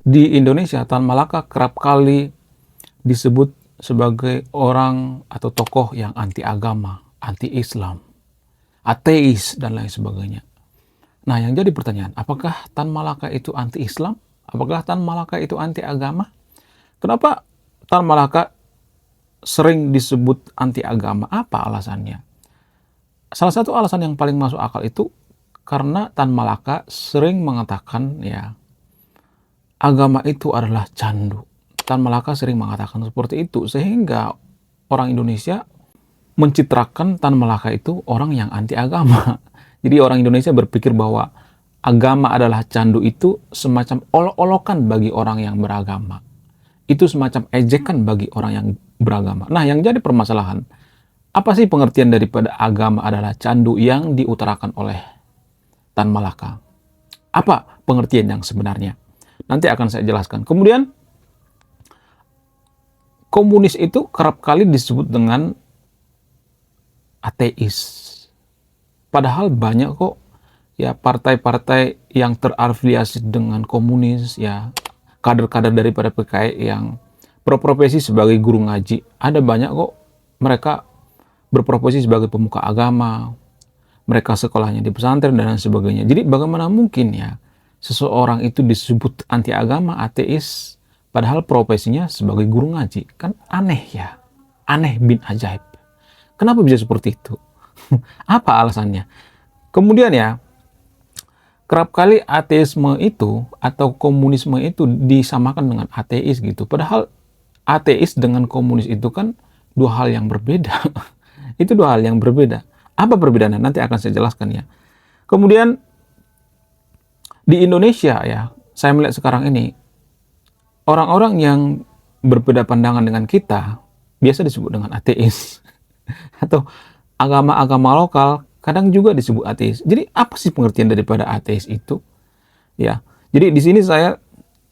Di Indonesia, Tan Malaka kerap kali disebut sebagai orang atau tokoh yang anti agama, anti Islam, ateis, dan lain sebagainya. Nah, yang jadi pertanyaan, apakah Tan Malaka itu anti Islam? Apakah Tan Malaka itu anti agama? Kenapa Tan Malaka sering disebut anti agama? Apa alasannya? Salah satu alasan yang paling masuk akal itu karena Tan Malaka sering mengatakan ya, agama itu adalah candu. Tan Malaka sering mengatakan seperti itu, sehingga orang Indonesia mencitrakan Tan Malaka itu orang yang anti agama. Jadi orang Indonesia berpikir bahwa agama adalah candu itu semacam olok-olokan bagi orang yang beragama. Itu semacam ejekan bagi orang yang beragama. Nah, yang jadi permasalahan, apa sih pengertian daripada agama adalah candu yang diutarakan oleh Tan Malaka? Apa pengertian yang sebenarnya? Nanti akan saya jelaskan. Kemudian, komunis itu kerap kali disebut dengan ateis. Padahal banyak kok ya partai-partai yang terafiliasi dengan komunis, ya kader-kader daripada PKI yang berprofesi sebagai guru ngaji. Ada banyak kok mereka berprofesi sebagai pemuka agama, mereka sekolahnya di pesantren dan lain sebagainya. Jadi bagaimana mungkin ya seseorang itu disebut anti agama, ateis, padahal profesinya sebagai guru ngaji? Kan aneh ya, aneh bin ajaib. Kenapa bisa seperti itu? Apa alasannya? Kemudian ya, kerap kali ateisme itu atau komunisme itu disamakan dengan ateis gitu. Padahal ateis dengan komunis itu kan dua hal yang berbeda. Itu dua hal yang berbeda. Apa perbedaannya? Nanti akan saya jelaskan ya. Kemudian di Indonesia ya, saya melihat sekarang ini, orang-orang yang berbeda pandangan dengan kita biasa disebut dengan ateis. Atau agama-agama lokal kadang juga disebut ateis. Jadi apa sih pengertian daripada ateis itu? Ya, jadi di sini saya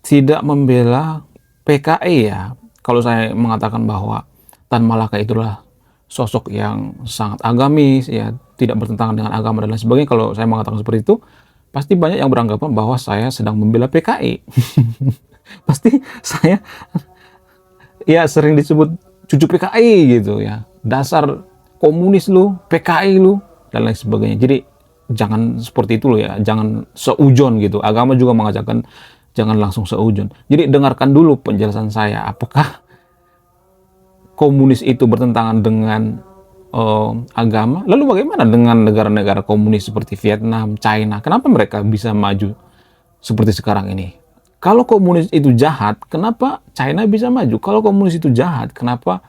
tidak membela PKI ya. Kalau saya mengatakan bahwa Tan Malaka itulah sosok yang sangat agamis, ya tidak bertentangan dengan agama dan lain sebagainya. Kalau saya mengatakan seperti itu, pasti banyak yang beranggapan bahwa saya sedang membela PKI. Pasti saya ya sering disebut cucu PKI gitu ya. Dasar komunis lu, PKI lu, dan lain sebagainya. Jadi jangan seperti itu loh ya, jangan seujon gitu. Agama juga mengajarkan jangan langsung seujon. Jadi dengarkan dulu penjelasan saya, apakah komunis itu bertentangan dengan agama? Lalu bagaimana dengan negara-negara komunis seperti Vietnam, China? Kenapa mereka bisa maju seperti sekarang ini? Kalau komunis itu jahat, kenapa China bisa maju? Kalau komunis itu jahat, kenapa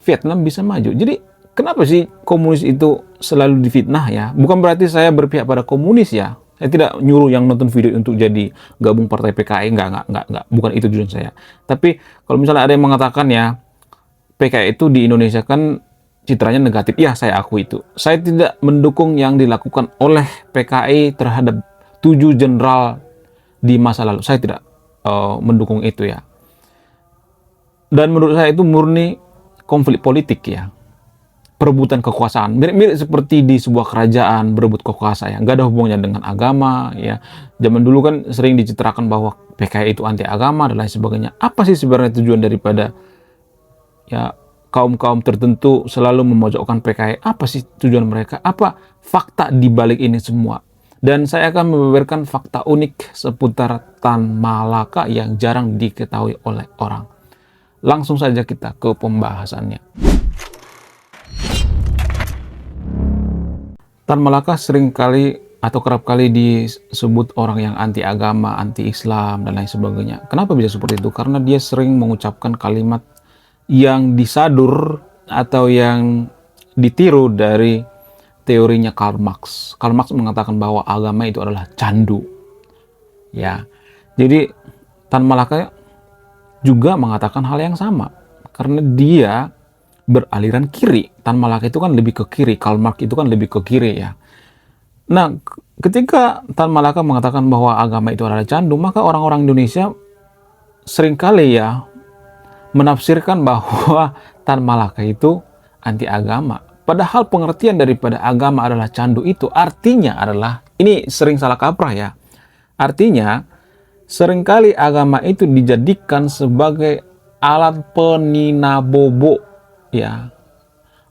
Vietnam bisa maju? Jadi kenapa sih komunis itu selalu difitnah ya? Bukan berarti saya berpihak pada komunis ya. Saya tidak nyuruh yang nonton video untuk jadi gabung partai PKI, enggak. Bukan itu tujuan saya. Tapi kalau misalnya ada yang mengatakan ya, PKI itu di Indonesia kan citranya negatif. Ya, saya akui itu. Saya tidak mendukung yang dilakukan oleh PKI terhadap 7 jenderal di masa lalu. Saya tidak mendukung itu ya. Dan menurut saya itu murni konflik politik ya. Perebutan kekuasaan, mirip-mirip seperti di sebuah kerajaan berebut kekuasaan, nggak ada hubungannya dengan agama ya. Zaman dulu kan sering dicitrakan bahwa PKI itu anti agama dan lain sebagainya. Apa sih sebenarnya tujuan daripada ya kaum-kaum tertentu selalu memojokkan PKI? Apa sih tujuan mereka? Apa fakta di balik ini semua? Dan saya akan membeberkan fakta unik seputar Tan Malaka yang jarang diketahui oleh orang. Langsung saja kita ke pembahasannya. Tan Malaka sering kali atau kerap kali disebut orang yang anti agama, anti Islam, dan lain sebagainya. Kenapa bisa seperti itu? Karena dia sering mengucapkan kalimat yang disadur atau yang ditiru dari teorinya Karl Marx. Karl Marx mengatakan bahwa agama itu adalah candu. Ya, jadi Tan Malaka juga mengatakan hal yang sama. Karena dia beraliran kiri. Tan Malaka itu kan lebih ke kiri, Karl Marx itu kan lebih ke kiri ya. Nah, ketika Tan Malaka mengatakan bahwa agama itu adalah candu, maka orang-orang Indonesia seringkali ya menafsirkan bahwa Tan Malaka itu anti agama. Padahal pengertian daripada agama adalah candu itu artinya adalah, ini sering salah kaprah ya. Artinya Seringkali agama itu dijadikan sebagai alat peninabobo, ya,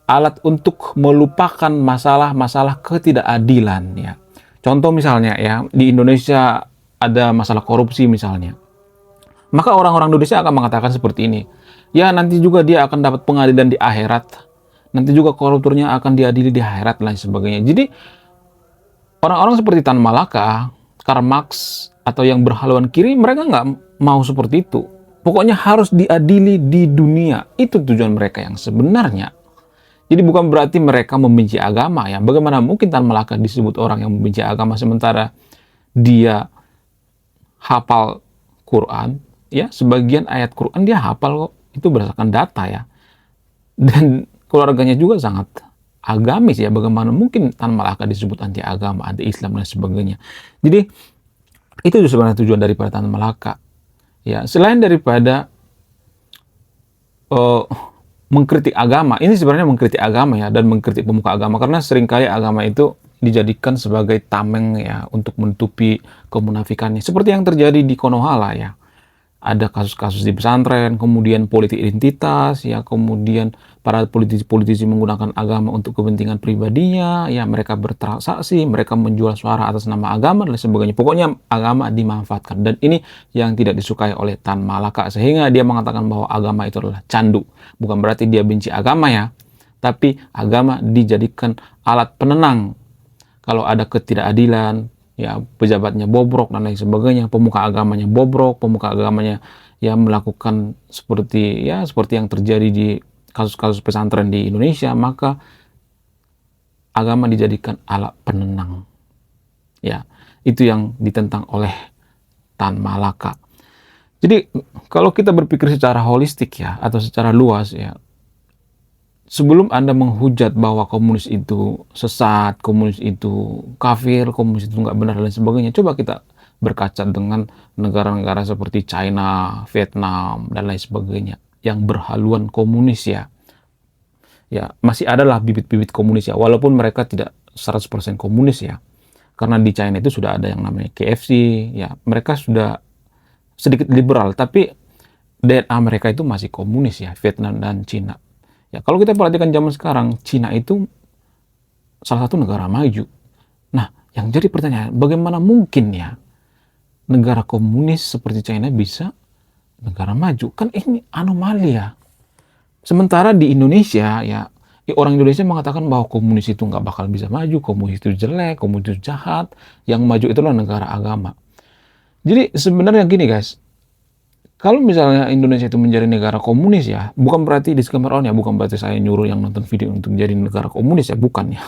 alat untuk melupakan masalah-masalah ketidakadilan, ya. Contoh misalnya ya, di Indonesia ada masalah korupsi misalnya. Maka orang-orang Indonesia akan mengatakan seperti ini. Ya, nanti juga dia akan dapat pengadilan di akhirat. Nanti juga koruptornya akan diadili di akhirat dan lain sebagainya. Jadi, orang-orang seperti Tan Malaka, Karl Marx, atau yang berhaluan kiri, mereka nggak mau seperti itu. Pokoknya harus diadili di dunia. Itu tujuan mereka yang sebenarnya. Jadi bukan berarti mereka membenci agama ya. Bagaimana mungkin Tan Malaka disebut orang yang membenci agama sementara dia hafal Quran, ya, sebagian ayat Quran dia hafal kok. Itu berdasarkan data ya. Dan keluarganya juga sangat agamis ya. Bagaimana mungkin Tan Malaka disebut anti agama, anti Islam dan sebagainya. Jadi itu sebenarnya tujuan daripada Tan Malaka. Ya, selain daripada mengkritik agama, ini sebenarnya mengkritik agama ya, dan mengkritik pemuka agama, karena seringkali agama itu dijadikan sebagai tameng ya, untuk menutupi kemunafikannya. Seperti yang terjadi di Konoha ya. Ada kasus-kasus di pesantren, kemudian politik identitas, ya, kemudian para politisi-politisi menggunakan agama untuk kepentingan pribadinya, ya, mereka bertransaksi, mereka menjual suara atas nama agama dan sebagainya. Pokoknya agama dimanfaatkan, dan ini yang tidak disukai oleh Tan Malaka, sehingga dia mengatakan bahwa agama itu adalah candu. Bukan berarti dia benci agama ya, tapi agama dijadikan alat penenang. Kalau ada ketidakadilan, ya, pejabatnya bobrok dan lain sebagainya, pemuka agamanya bobrok, pemuka agamanya ya melakukan seperti yang terjadi di kasus-kasus pesantren di Indonesia, maka agama dijadikan alat penenang. Ya, itu yang ditentang oleh Tan Malaka. Jadi kalau kita berpikir secara holistik ya, atau secara luas ya, sebelum Anda menghujat bahwa komunis itu sesat, komunis itu kafir, komunis itu nggak benar dan sebagainya, coba kita berkaca dengan negara-negara seperti China, Vietnam, dan lain sebagainya yang berhaluan komunis ya. Ya, masih adalah bibit-bibit komunis ya, walaupun mereka tidak 100% komunis ya. Karena di China itu sudah ada yang namanya KFC, ya, mereka sudah sedikit liberal, tapi DNA mereka itu masih komunis ya, Vietnam dan China. Ya, kalau kita perhatikan zaman sekarang, Cina itu salah satu negara maju. Nah, yang jadi pertanyaan, bagaimana mungkin ya negara komunis seperti China bisa negara maju? Kan ini anomali ya. Sementara di Indonesia ya, orang Indonesia mengatakan bahwa komunis itu nggak bakal bisa maju, komunis itu jelek, komunis itu jahat, yang maju itulah negara agama. Jadi sebenarnya gini guys, kalau misalnya Indonesia itu menjadi negara komunis ya, bukan berarti disclaimer on ya, bukan berarti saya nyuruh yang nonton video untuk menjadi negara komunis ya, bukan ya.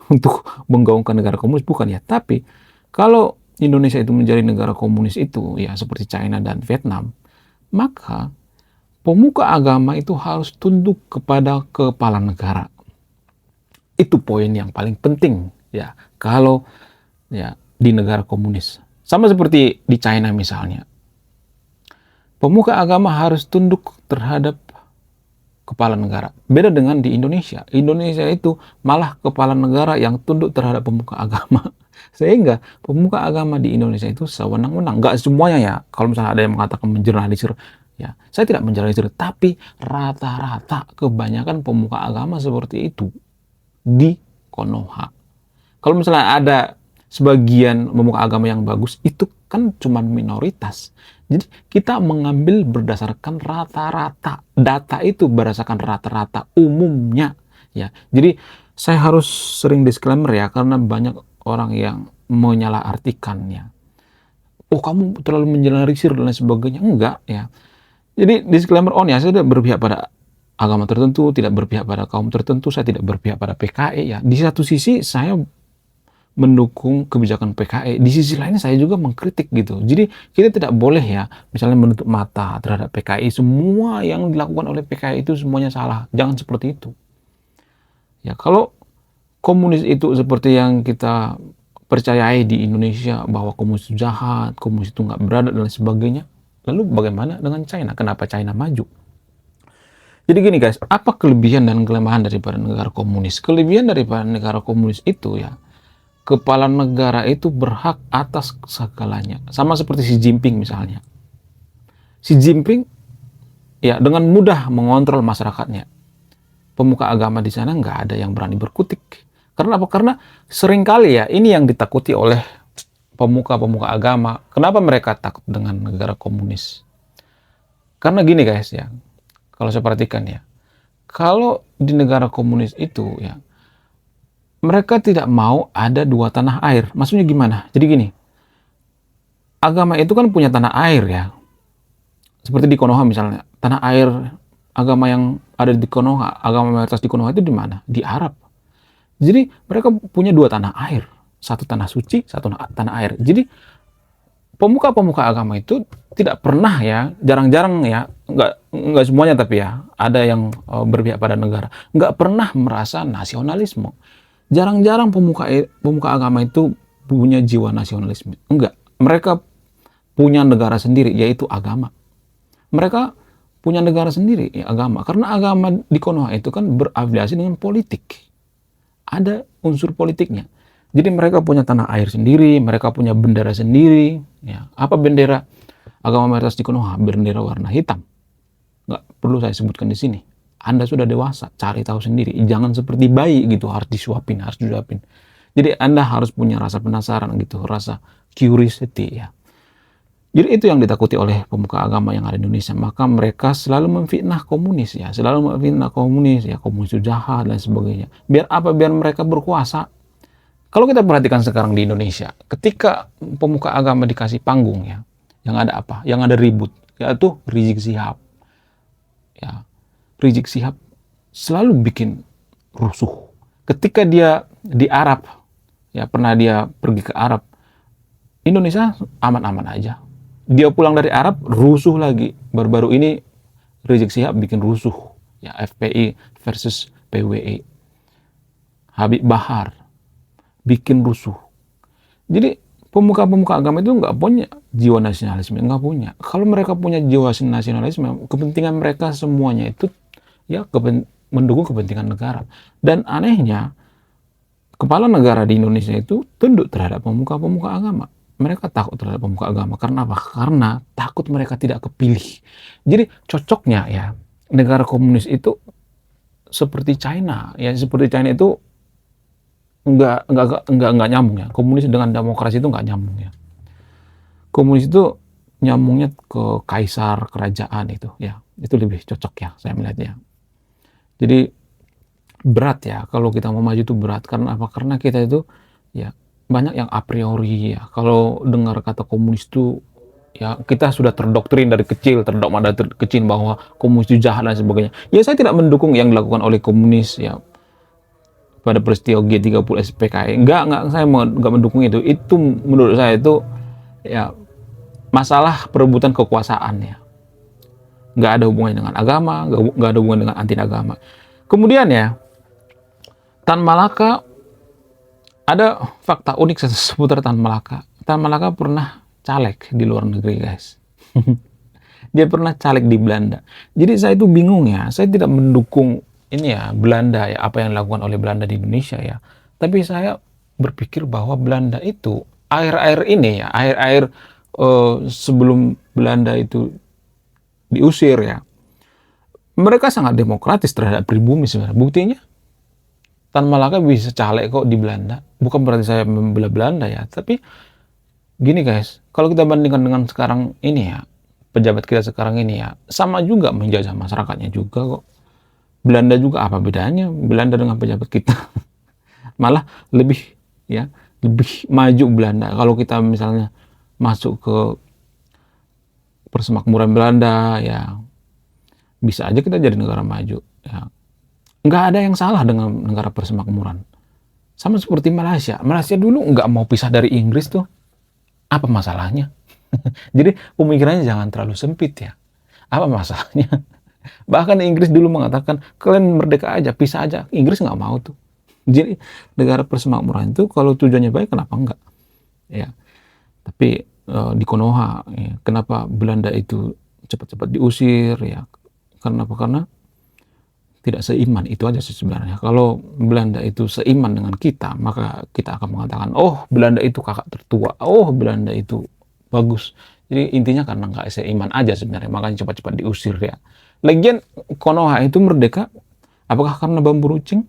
Untuk menggaungkan negara komunis, bukan ya. Tapi kalau Indonesia itu menjadi negara komunis itu ya, seperti China dan Vietnam, maka pemuka agama itu harus tunduk kepada kepala negara. Itu poin yang paling penting ya, kalau ya di negara komunis. Sama seperti di China misalnya. Pemuka agama harus tunduk terhadap kepala negara. Beda dengan di Indonesia. Indonesia itu malah kepala negara yang tunduk terhadap pemuka agama. Sehingga pemuka agama di Indonesia itu sewenang-wenang. Nggak semuanya ya. Kalau misalnya ada yang mengatakan menjeralisir, ya, saya tidak menjeralisir. Tapi rata-rata kebanyakan pemuka agama seperti itu di Konoha. Kalau misalnya ada sebagian pemuka agama yang bagus, itu kan cuma minoritas. Jadi kita mengambil berdasarkan rata-rata. Data itu berdasarkan rata-rata umumnya ya. Jadi saya harus sering disclaimer ya, karena banyak orang yang menyalahartikannya. Oh, kamu terlalu menjelaskan dan lain sebagainya. Enggak ya. Jadi disclaimer on ya, saya tidak berpihak pada agama tertentu, tidak berpihak pada kaum tertentu, saya tidak berpihak pada PKI ya. Di satu sisi saya mendukung kebijakan PKI, di sisi lainnya saya juga mengkritik gitu. Jadi kita tidak boleh ya misalnya menutup mata terhadap PKI, semua yang dilakukan oleh PKI itu semuanya salah. Jangan seperti itu ya. Kalau komunis itu seperti yang kita percayai di Indonesia, bahwa komunis itu jahat, komunis itu nggak beradab dan lain sebagainya, lalu bagaimana dengan China? Kenapa China maju? Jadi gini guys, apa kelebihan dan kelemahan daripada negara komunis? Kelebihan daripada negara komunis itu ya, kepala negara itu berhak atas segalanya. Sama seperti Xi Jinping misalnya. Xi Jinping ya dengan mudah mengontrol masyarakatnya. Pemuka agama di sana nggak ada yang berani berkutik. Karena apa? Karena seringkali ya ini yang ditakuti oleh pemuka-pemuka agama. Kenapa mereka takut dengan negara komunis? Karena gini guys ya, kalau saya perhatikan ya, kalau di negara komunis itu ya, mereka tidak mau ada dua tanah air. Maksudnya gimana? Jadi gini, agama itu kan punya tanah air ya. Seperti di Konoha misalnya, tanah air agama yang ada di Konoha, agama mayoritas di Konoha itu di mana? Di Arab. Jadi mereka punya dua tanah air, satu tanah suci, satu tanah air. Jadi pemuka-pemuka agama itu tidak pernah ya, jarang-jarang ya, nggak semuanya tapi ya, ada yang berpihak pada negara, nggak pernah merasa nasionalisme. Jarang-jarang pemuka agama itu punya jiwa nasionalisme. Enggak, mereka punya negara sendiri, yaitu agama. Mereka punya negara sendiri, ya, agama. Karena agama di Konoha itu kan berafiliasi dengan politik. Ada unsur politiknya. Jadi mereka punya tanah air sendiri, mereka punya bendera sendiri. Ya. Apa bendera agama mayoritas di Konoha? Bendera warna hitam. Nggak perlu saya sebutkan di sini. Anda sudah dewasa, cari tahu sendiri. Jangan seperti bayi gitu, harus disuapin, harus disuapin. Jadi Anda harus punya rasa penasaran gitu, rasa curiosity ya. Jadi itu yang ditakuti oleh pemuka agama yang ada di Indonesia. Maka mereka selalu memfitnah komunis ya, selalu memfitnah komunis ya, komunis itu jahat dan sebagainya. Biar apa? Biar mereka berkuasa. Kalau kita perhatikan sekarang di Indonesia, ketika pemuka agama dikasih panggung ya, yang ada apa? Yang ada ribut, yaitu Rizik Syihab. Ya, Rizik Syihab selalu bikin rusuh. Ketika dia di Arab, ya pernah dia pergi ke Arab, Indonesia aman-aman aja. Dia pulang dari Arab, rusuh lagi. Baru-baru ini Rizik Syihab bikin rusuh. Ya, FPI versus PWI. Habib Bahar bikin rusuh. Jadi pemuka-pemuka agama itu nggak punya jiwa nasionalisme, nggak punya. Kalau mereka punya jiwa nasionalisme, kepentingan mereka semuanya itu ya mendukung kepentingan negara. Dan anehnya, kepala negara di Indonesia itu tunduk terhadap pemuka-pemuka agama. Mereka takut terhadap pemuka agama. Karena apa? Karena takut mereka tidak kepilih. Jadi cocoknya ya, negara komunis itu seperti China. Ya, seperti China itu nggak nyambung ya. Komunis dengan demokrasi itu nggak nyambung ya. Komunis itu nyambungnya ke kaisar, kerajaan itu ya. Itu lebih cocok ya, saya melihatnya. Jadi berat ya, kalau kita mau maju itu berat. Karena apa? Karena kita itu ya banyak yang a priori ya. Kalau dengar kata komunis itu ya kita sudah terdoktrin dari kecil, terdogma dari kecil bahwa komunis itu jahat dan sebagainya. Ya saya tidak mendukung yang dilakukan oleh komunis ya pada peristiwa G30 SPKI. Enggak, saya enggak mendukung itu. Itu menurut saya itu ya masalah perebutan kekuasaan ya. Nggak ada hubungannya dengan agama, nggak ada hubungan dengan anti agama. Kemudian ya, Tan Malaka, ada fakta unik seputar Tan Malaka. Tan Malaka pernah caleg di luar negeri guys. Dia pernah caleg di Belanda. Jadi saya itu bingung ya, saya tidak mendukung ini ya Belanda ya, apa yang dilakukan oleh Belanda di Indonesia ya. Tapi saya berpikir bahwa Belanda itu air-air ini ya, air-air sebelum Belanda itu diusir ya, mereka sangat demokratis terhadap pribumi sebenarnya. Buktinya Tan Malaka bisa caleg kok di Belanda. Bukan berarti saya membela Belanda ya, tapi gini guys, kalau kita bandingkan dengan sekarang ini ya, pejabat kita sekarang ini ya, sama juga menjajah masyarakatnya juga kok. Belanda juga apa bedanya Belanda dengan pejabat kita? Malah lebih ya, lebih maju Belanda. Kalau kita misalnya masuk ke persemakmuran Belanda ya, bisa aja kita jadi negara maju ya. Nggak ada yang salah dengan negara persemakmuran. Sama seperti Malaysia. Malaysia dulu nggak mau pisah dari Inggris tuh. Apa masalahnya? Jadi pemikirannya jangan terlalu sempit ya. Apa masalahnya? Bahkan Inggris dulu mengatakan, kalian merdeka aja, pisah aja. Inggris nggak mau tuh. Jadi negara persemakmuran itu kalau tujuannya baik, kenapa enggak? Ya. Tapi di Konoha, ya, kenapa Belanda itu cepat-cepat diusir? Ya, karena apa? Karena tidak seiman, itu aja sih sebenarnya. Kalau Belanda itu seiman dengan kita, maka kita akan mengatakan, "Oh, Belanda itu kakak tertua. Oh, Belanda itu bagus." Jadi intinya karena nggak seiman aja sebenarnya, makanya cepat-cepat diusir ya. Lagian Konoha itu merdeka, apakah karena bambu runcing?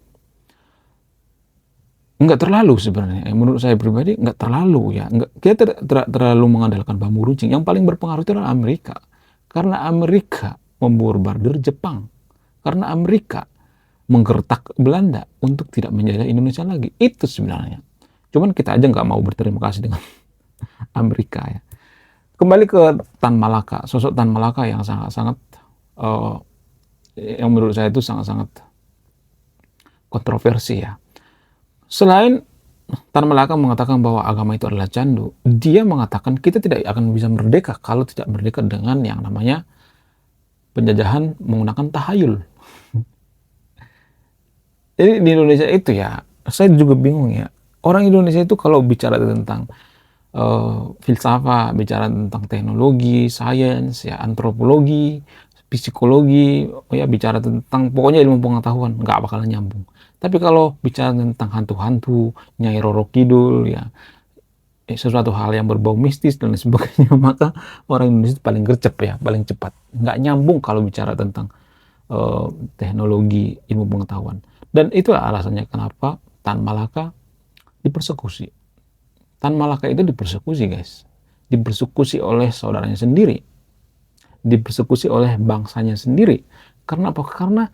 Enggak terlalu sebenarnya. Menurut saya pribadi enggak terlalu ya. Enggak, kita terlalu mengandalkan bambu runcing. Yang paling berpengaruh itu adalah Amerika. Karena Amerika memborbardir Jepang. Karena Amerika menggertak Belanda untuk tidak menjajah Indonesia lagi. Itu sebenarnya. Cuman kita aja nggak mau berterima kasih dengan Amerika ya. Kembali ke Tan Malaka. Sosok Tan Malaka yang sangat-sangat yang menurut saya itu sangat-sangat kontroversi ya. Selain Tan Malaka mengatakan bahwa agama itu adalah candu, dia mengatakan kita tidak akan bisa merdeka kalau tidak merdeka dengan yang namanya penjajahan menggunakan tahayul. Jadi di Indonesia itu ya, saya juga bingung ya. Orang Indonesia itu kalau bicara tentang filsafat, bicara tentang teknologi, sains, ya antropologi, psikologi, ya bicara tentang pokoknya ilmu pengetahuan, nggak bakalan nyambung. Tapi kalau bicara tentang hantu-hantu, Nyai Roro Kidul, ya sesuatu hal yang berbau mistis dan sebagainya, maka orang Indonesia paling gercep ya, paling cepat. Nggak nyambung kalau bicara tentang teknologi ilmu pengetahuan. Dan itulah alasannya kenapa Tan Malaka dipersekusi. Tan Malaka itu dipersekusi guys. Dipersekusi oleh saudaranya sendiri. Dipersekusi oleh bangsanya sendiri. Karena apa? Karena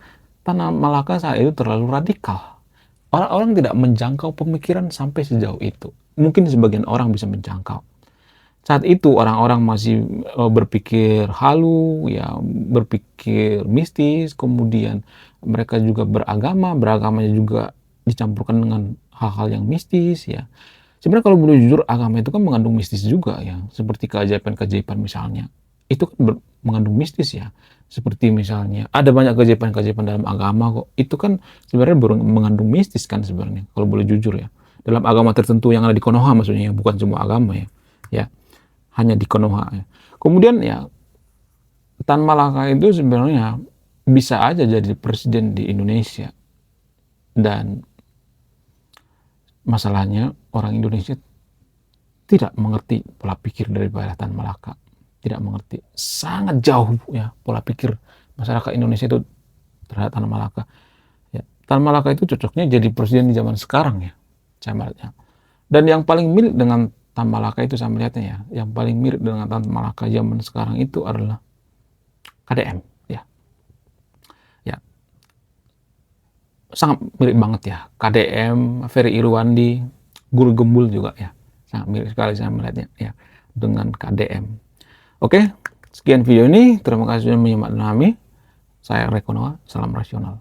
Tan Malaka saat itu terlalu radikal. Orang-orang tidak menjangkau pemikiran sampai sejauh itu. Mungkin sebagian orang bisa menjangkau. Saat itu orang-orang masih berpikir halu, ya berpikir mistis, kemudian mereka juga beragamanya juga dicampurkan dengan hal-hal yang mistis ya. Sebenarnya kalau boleh jujur, agama itu kan mengandung mistis juga ya, seperti keajaiban-keajaiban misalnya. Itu kan mengandung mistis ya. Seperti misalnya ada banyak keajaiban-keajaiban dalam agama kok. Itu kan sebenarnya mengandung mistis kan sebenarnya, kalau boleh jujur ya. Dalam agama tertentu yang ada di Konoha maksudnya, bukan semua agama ya. Ya, hanya di Konoha ya. Kemudian ya Tan Malaka itu sebenarnya bisa aja jadi presiden di Indonesia. Dan masalahnya orang Indonesia tidak mengerti pola pikir daripada Tan Malaka. Tidak mengerti. Sangat jauh ya pola pikir masyarakat Indonesia itu terhadap Tan Malaka. Ya, Tan Malaka itu cocoknya jadi presiden di zaman sekarang ya. Saya melihatnya. Dan yang paling mirip dengan Tan Malaka itu saya melihatnya ya. Yang paling mirip dengan Tan Malaka zaman sekarang itu adalah KDM. Ya. Ya. Sangat mirip banget ya. KDM, Ferry Irwandi, Guru Gembul juga ya. Sangat mirip sekali saya melihatnya ya dengan KDM. Oke, sekian video ini. Terima kasih sudah menyimak kami. Saya Rekonoa, salam rasional.